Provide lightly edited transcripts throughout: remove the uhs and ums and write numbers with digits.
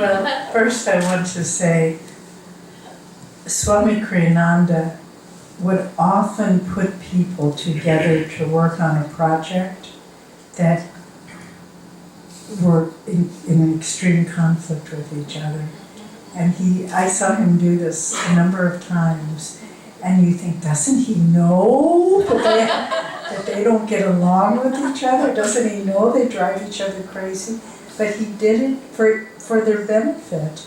Well, first I want to say Swami Kriyananda would often put people together to work on a project that were in extreme conflict with each other. And I saw him do this a number of times, and you think, doesn't he know that they don't get along with each other? Doesn't he know they drive each other crazy? But he did it for their benefit,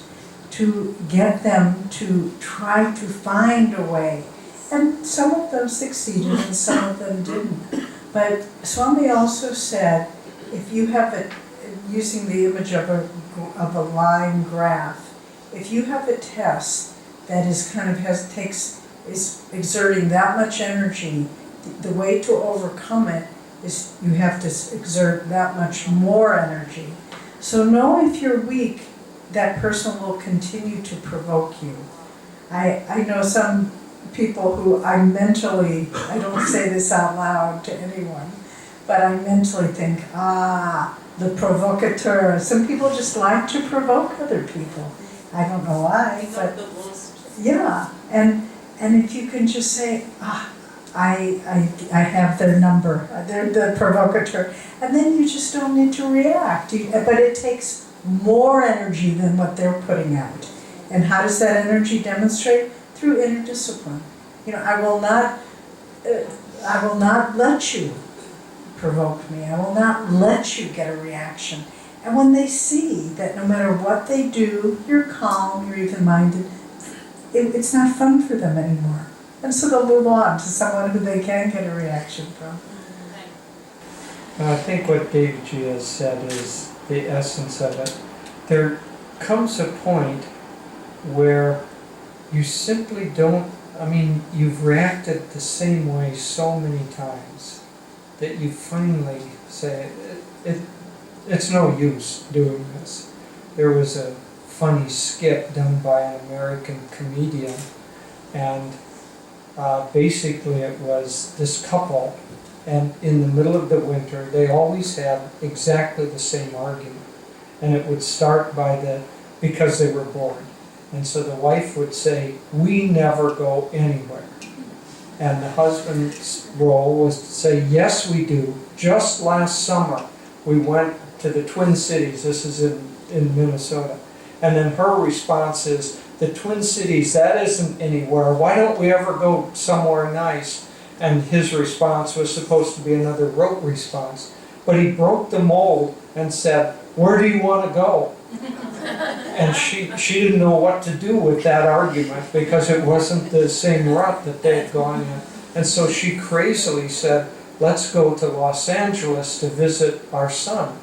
to get them to try to find a way. And some of them succeeded and some of them didn't. But Swami also said, if you have using the image of a line graph, if you have a test that is exerting that much energy, the way to overcome it is you have to exert that much more energy. So know if you're weak, that person will continue to provoke you. I know some people who I don't say this out loud to anyone, but I mentally think, the provocateur. Some people just like to provoke other people. I don't know why, but yeah. And if you can just say, I have their number, they're the provocateur, and then you just don't need to react. But it takes more energy than what they're putting out. And how does that energy demonstrate? Through inner discipline. I will not let you provoke me. I will not let you get a reaction. And when they see that no matter what they do, you're calm, you're even-minded, it's not fun for them anymore. And so they'll move on to someone who they can get a reaction from. I think what Devi has said is the essence of it. There comes a point where you simply don't, you've reacted the same way so many times that you finally say, it's no use doing this. There was a funny skit done by an American comedian, and basically it was this couple, and in the middle of the winter they always had exactly the same argument, and it would start because they were bored. And so the wife would say, "We never go anywhere." And the husband's role was to say, "Yes, we do. Just last summer we went to the Twin Cities." This is in Minnesota. And then her response is, "The Twin Cities, that isn't anywhere. Why don't we ever go somewhere nice?" And his response was supposed to be another rote response. But he broke the mold and said, "Where do you want to go?" And she didn't know what to do with that argument because it wasn't the same route that they had gone in. And so she crazily said, "Let's go to Los Angeles to visit our son."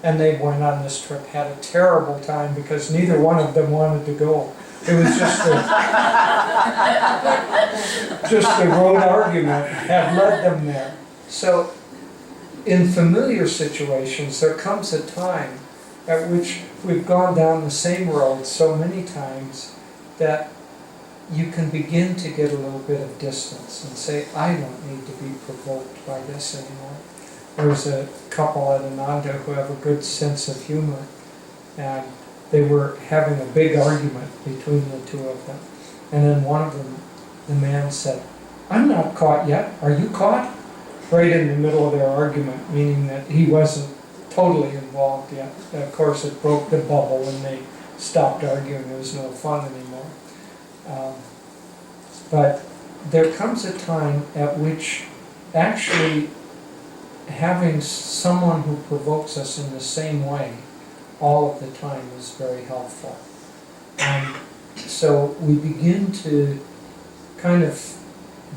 And they went on this trip, had a terrible time because neither one of them wanted to go. It was just a road argument had led them there. So in familiar situations, there comes a time at which we've gone down the same road so many times that you can begin to get a little bit of distance and say, I don't need to be provoked by this anymore. There's a couple at Ananda who have a good sense of humor, and they were having a big argument between the two of them. And then one of them, the man said, "I'm not caught yet. Are you caught?" Right in the middle of their argument, meaning that he wasn't totally involved yet. Of course, it broke the bubble and they stopped arguing. There was no fun anymore. But there comes a time at which actually having someone who provokes us in the same way all of the time is very helpful. And so we begin to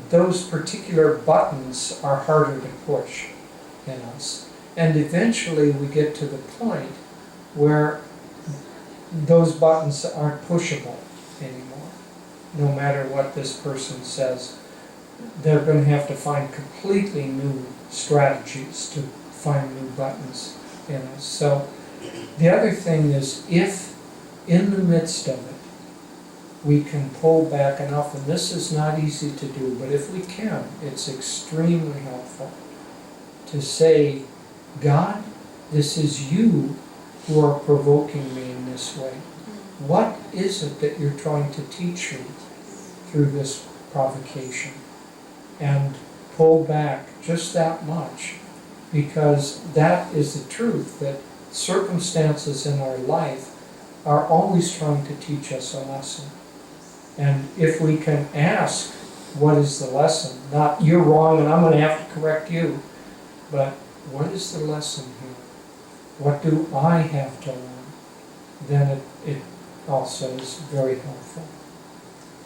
those particular buttons are harder to push in us. And eventually we get to the point where those buttons aren't pushable anymore. No matter what this person says, they're going to have to find completely new strategies to find new buttons in us. So the other thing is, if in the midst of it we can pull back enough, and this is not easy to do, but if we can, it's extremely helpful to say, God, this is you who are provoking me in this way. what is it that you're trying to teach me through this provocation? And pull back just that much, because that is the truth, that circumstances in our life are always trying to teach us a lesson. And if we can ask, what is the lesson? Not, you're wrong and I'm going to have to correct you, but what is the lesson here? What do I have to learn? Then it also is very helpful.